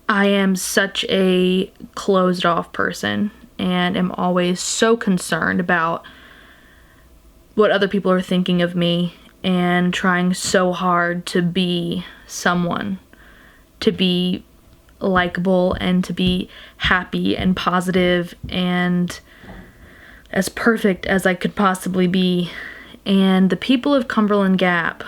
I am such a closed off person and am always so concerned about what other people are thinking of me and trying so hard to be someone, to be likable and to be happy and positive and as perfect as I could possibly be. And the people of Cumberland Gap,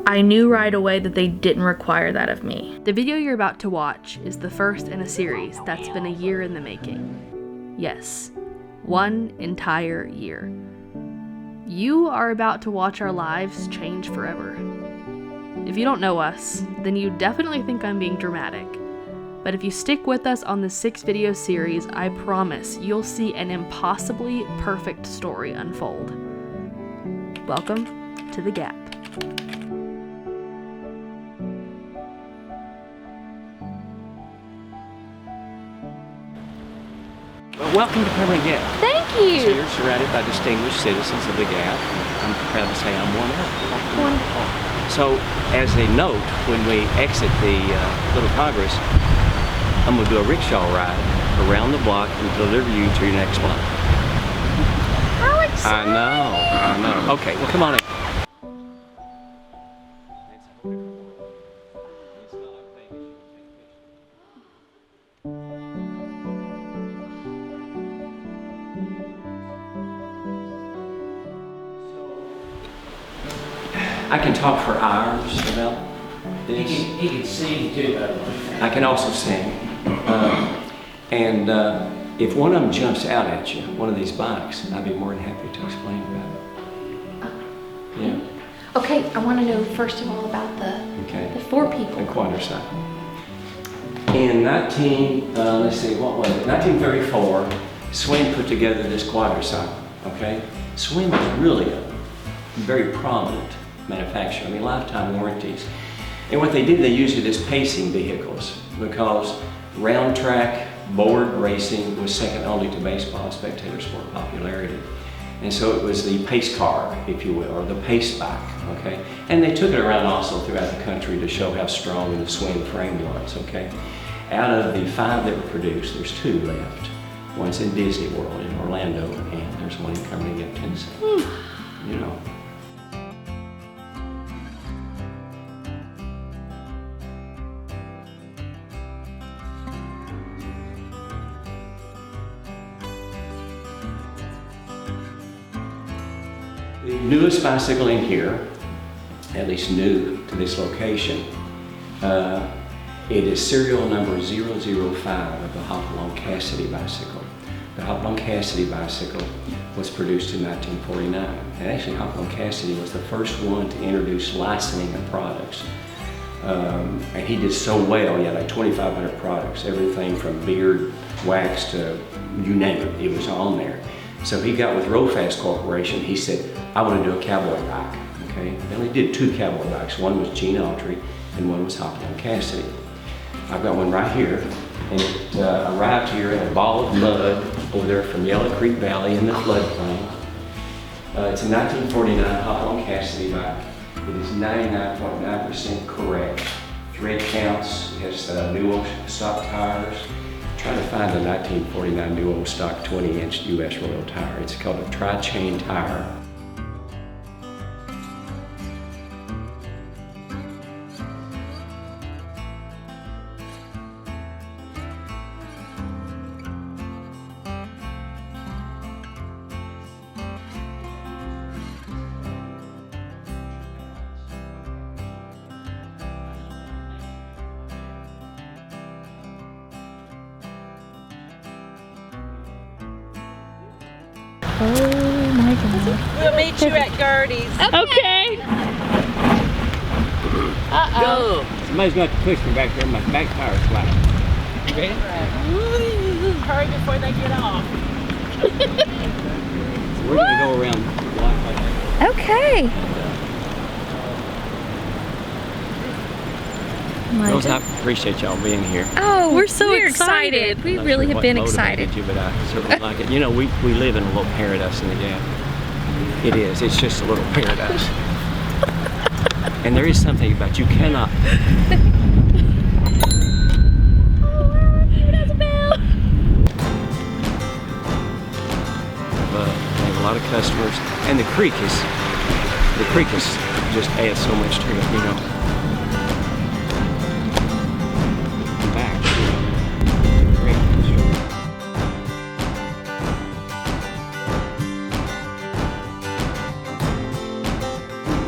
I knew right away that they didn't require that of me. The video you're about to watch is the first in a series that's been a year in the making. Yes, 1 entire year. You are about to watch our lives change forever. If you don't know us, then you definitely think I'm being dramatic. But if you stick with us on this 6-video series, I promise you'll see an impossibly perfect story unfold. Welcome to The Gap. Well, welcome to Cumberland Gap. Thank you! So you're surrounded by distinguished citizens of the Gap. I'm proud to say I'm one of them. Wonderful. So, as a note, when we exit the Little Congress, I'm going to do a rickshaw ride around the block and deliver you to your next block. How exciting! I know. Okay, well, come on in. I can talk for hours about this. He can sing too, by the way. I can also sing. If one of them jumps out at you, one of these bikes, I'd be more than happy to explain about it. Yeah. Okay, I want to know first of all about the 4 people. The quadricycle. In 1934, Swain put together this quadricycle, okay? Swain was really a very prominent manufacturer, I mean lifetime warranties. And what they did, they used it as pacing vehicles because round track board racing was second only to baseball and spectator sport popularity. And so it was the pace car, if you will, or the pace bike, okay? And they took it around also throughout the country to show how strong the swing frame was, okay? Out of the 5 that were produced, there's 2 left. One's in Disney World in Orlando, and there's one in Cumberland Gap, Tennessee. You know. The newest bicycle in here, at least new to this location, it is serial number 005 of the Hopalong Cassidy bicycle. The Hopalong Cassidy bicycle was produced in 1949. And actually Hopalong Cassidy was the first one to introduce licensing of products. And he did so well, he had like 2,500 products, everything from beard, wax to you name it, it was on there. So he got with Rofast Corporation, he said, I want to do a cowboy bike, okay? They only did 2 cowboy bikes. One was Gene Autry and one was Hopalong Cassidy. I've got one right here, and it arrived here in a ball of mud over there from Yellow Creek Valley in the floodplain. It's a 1949 Hopalong Cassidy bike. It is 99.9% correct. Thread counts, it has new old stock tires. Trying to find a 1949 new old stock 20-inch US Royal tire. It's called a tri-chain tire. Oh my God. We'll meet you at Gertie's. Okay. Go! Somebody's going to push me back there, my back tire's flat. Okay? Hurry before they get off. So we're going to go around the block like that. Okay. Girls, I appreciate y'all being here. Oh, we're so excited. We really have been excited. You, but I certainly like it. You know, we live in a little paradise in the Gap. It is. It's just a little paradise. And there is something about you cannot. They have a lot of customers, and the creek is just adds so much to it, you know. Back, you know, the creek.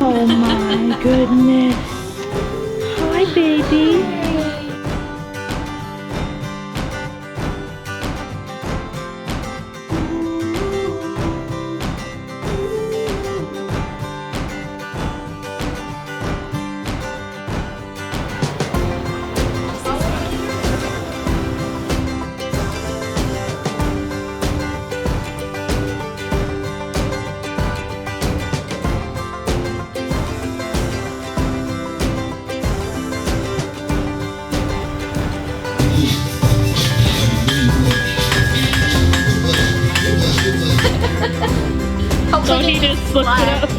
Oh my goodness. Hi, baby. Joanie just looked it up.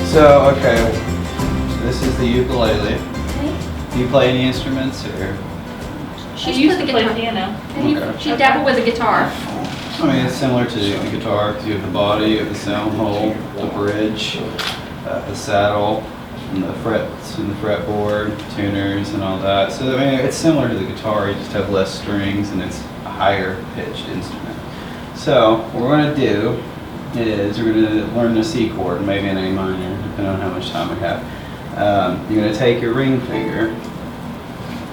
So, okay, this is the ukulele. Do you play any instruments or? She used to play piano. Okay. She dabbled with a guitar. I mean, it's similar to the guitar, because you have the body, you have the sound hole, the bridge, the saddle, and the frets and the fretboard, tuners and all that. So, I mean, it's similar to the guitar, you just have less strings and it's a higher pitched instrument. So, what we're going to do is we're going to learn the C chord, maybe an A minor, depending on how much time we have. You're going to take your ring finger,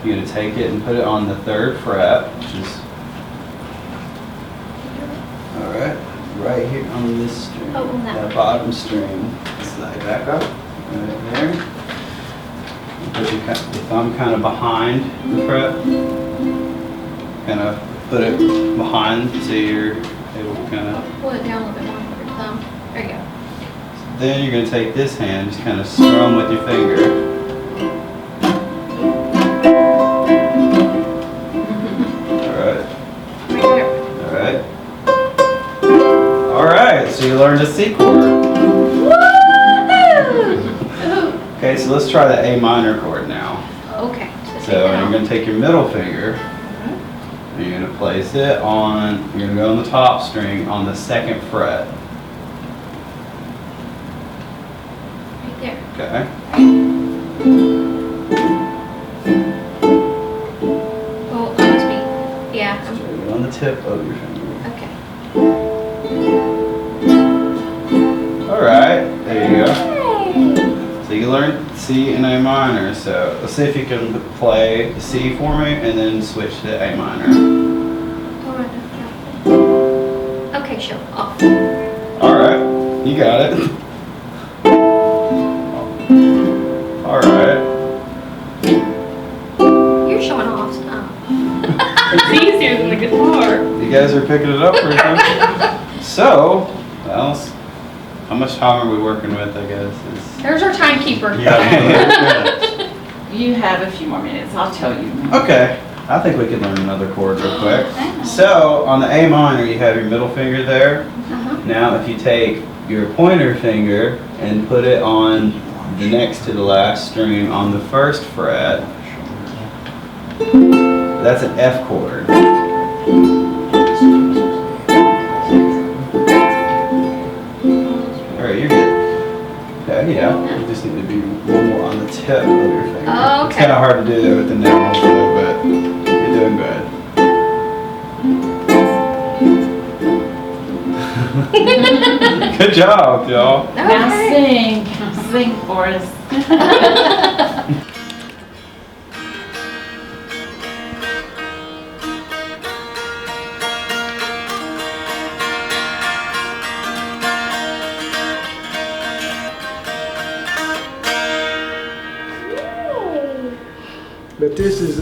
you're going to take it and put it on the 3rd fret, which is right here on this string, Oh, on that that one. bottom string. Slide back up, right there. Put your thumb kind of behind the fret. Kind of put it behind so you're able to kind of. Pull it down a little bit more with your thumb. There you go. Then you're going to take this hand, just kind of strum with your finger. So you learned a C chord. Woohoo! Okay, so let's try the A minor chord now. Okay. So you're going to take your middle finger, and you're going to place it on, you're going to go on the top string on the 2nd fret. Right there. Okay. Well, I must be, yeah. So you're on the tip of your finger. Okay. Alright, there you go. So you learned C and A minor, so let's see if you can play the C for me and then switch to A minor. All right. Okay, show off. Alright, you got it. Alright. You're showing off stuff. It's easier than the guitar. You guys are picking it up pretty good. So, Alice, how much time are we working with, I guess? There's our timekeeper. You have a few more minutes, I'll tell you. Okay, I think we could learn another chord real quick. So, on the A minor, you have your middle finger there. Now, if you take your pointer finger and put it on the next to the last string on the 1st fret, that's an F chord. Alright, you're good. Okay, yeah. You just need to be one more on the tip of your finger. Oh, It's okay. kind of hard to do that with the nails, though, but you're doing good. Good job, y'all. Now sing for us. But this is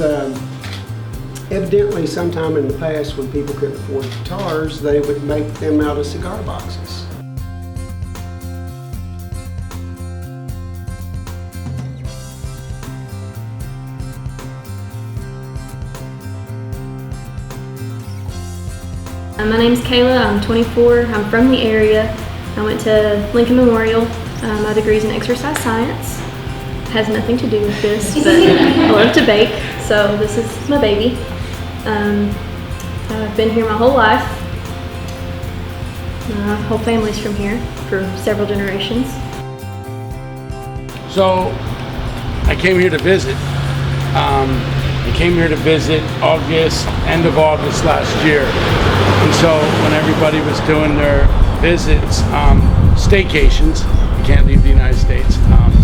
evidently sometime in the past when people couldn't afford guitars, they would make them out of cigar boxes. My name's Kayla, I'm 24, I'm from the area. I went to Lincoln Memorial. My degree's in exercise science. It has nothing to do with this, but I love to bake, so this is my baby. I've been here my whole life. My whole family's from here for several generations. So I came here to visit. I came here to visit end of August last year. And so when everybody was doing their visits, staycations, you can't leave the United States.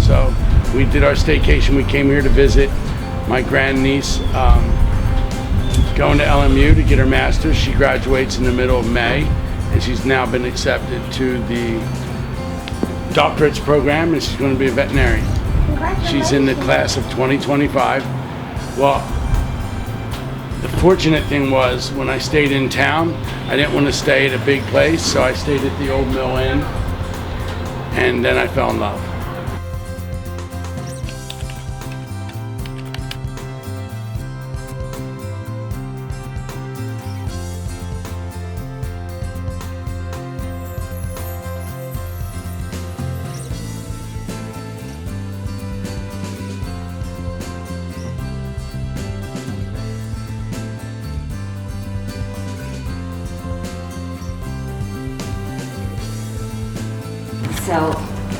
So we did our staycation. We came here to visit my grandniece, going to LMU to get her master's. She graduates in the middle of May, and she's now been accepted to the doctorate's program, and she's going to be a veterinarian. She's in the class of 2025. Well, the fortunate thing was when I stayed in town, I didn't want to stay at a big place, so I stayed at the Olde Mill Inn, and then I fell in love. So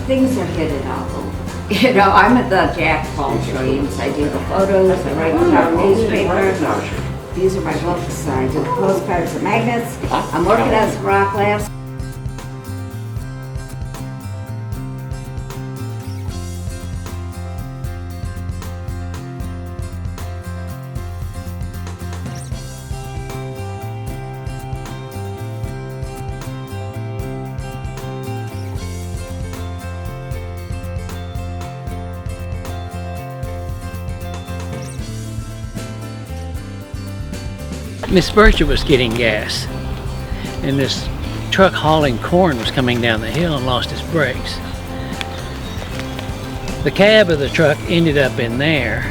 things are headed all over. You know, I'm at the Jack of all trades. I do the photos, I write the newspaper. These are my books. I do the postcards and magnets. I'm working on some rock lamps. Miss Burchett was getting gas, and this truck hauling corn was coming down the hill and lost its brakes. The cab of the truck ended up in there,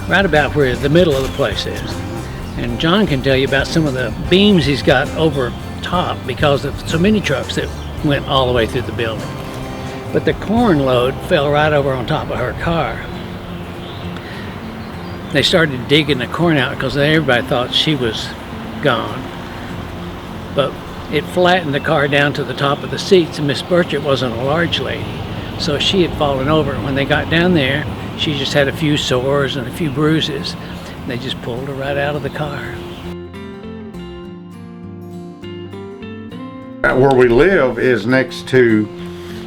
right about where the middle of the place is. And John can tell you about some of the beams he's got over top because of so many trucks that went all the way through the building. But the corn load fell right over on top of her car. They started digging the corn out because everybody thought she was gone. But it flattened the car down to the top of the seats, and Miss Burchett wasn't a large lady, so she had fallen over. When they got down there, she just had a few sores and a few bruises. They just pulled her right out of the car. Where we live is next to,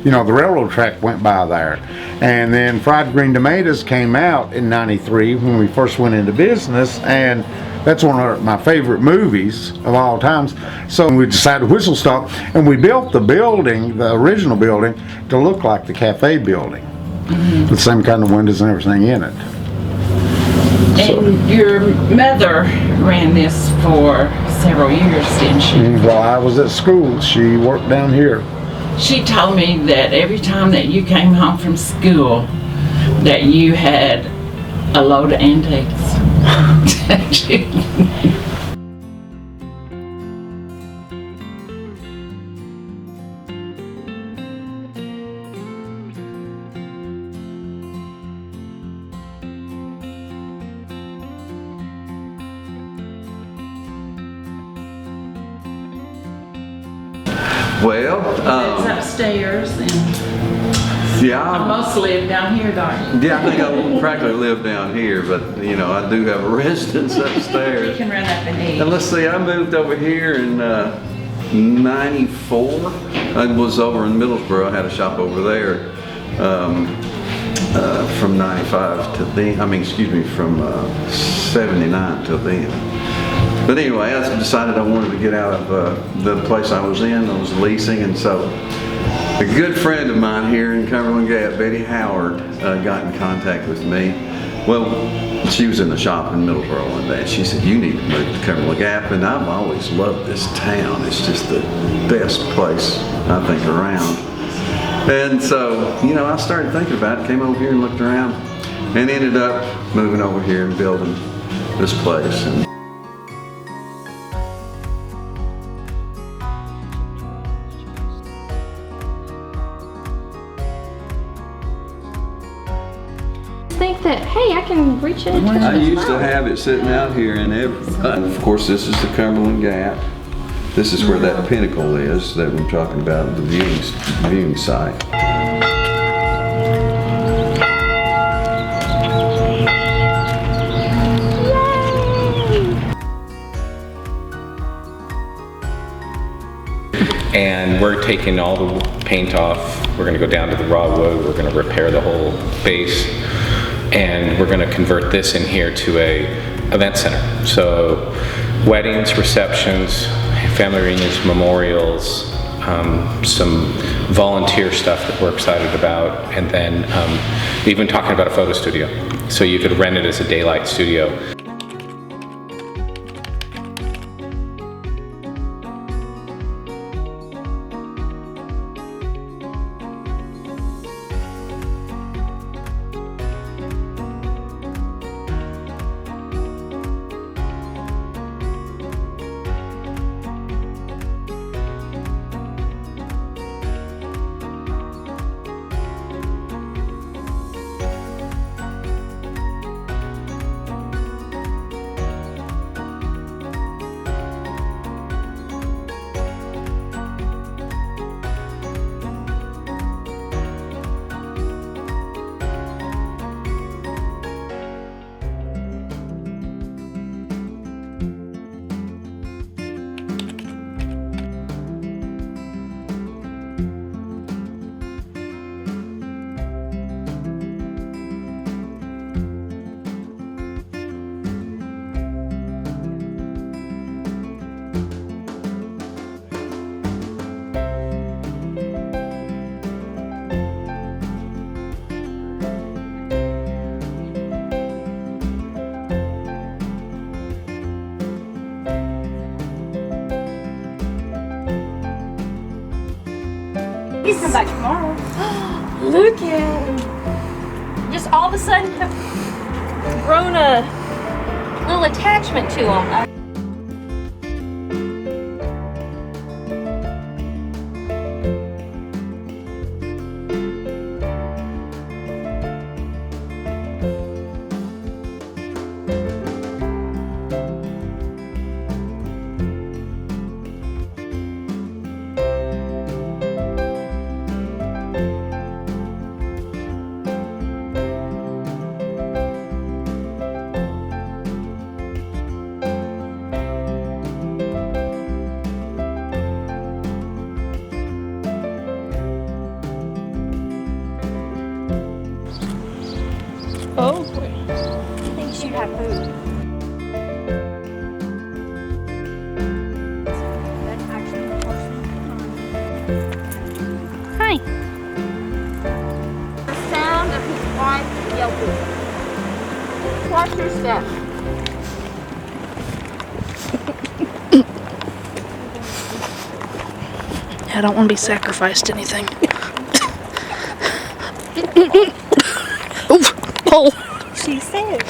you know, the railroad track went by there. And then Fried Green Tomatoes came out in '93 when we first went into business, and that's one of my favorite movies of all times. So we decided to whistle stop, and we built the building, the original building, to look like the cafe building. Mm-hmm. The same kind of windows and everything in it. And your mother ran this for several years, didn't she? While I was at school, she worked down here. She told me that every time that you came home from school, that you had a load of antiques. Well, it's upstairs, and yeah, I mostly live down here, don't you? Yeah, I think I practically live down here, but you know, I do have a residence upstairs. You can run up and eat. And let's see, I moved over here in '94. I was over in Middlesboro. I had a shop over there from '95 to then. I mean, excuse me, from '79 till then. But anyway, I decided I wanted to get out of the place I was in. I was leasing, and so a good friend of mine here in Cumberland Gap, Betty Howard, got in contact with me. Well, she was in the shop in Middlesboro one day, and she said, "You need to move to Cumberland Gap." And I've always loved this town. It's just the best place, I think, around. And so, you know, I started thinking about it, came over here and looked around, and ended up moving over here and building this place. And think that, hey, I can reach it. I used to have it sitting out here and everything. Of course, this is the Cumberland Gap. This is where that pinnacle is that we're talking about, the viewing site. And we're taking all the paint off. We're going to go down to the raw wood. We're going to repair the whole base, and we're going to convert this in here to a event center. So weddings, receptions, family reunions, memorials, some volunteer stuff that we're excited about, and then even talking about a photo studio. So you could rent it as a daylight studio. He's come back tomorrow. Look at him. Just all of a sudden have grown a little attachment to him. Oh boy. He thinks you have food. Hi. The sound of his wife yelping. Watch your step. I don't want to be sacrificed to anything. Oh. She said.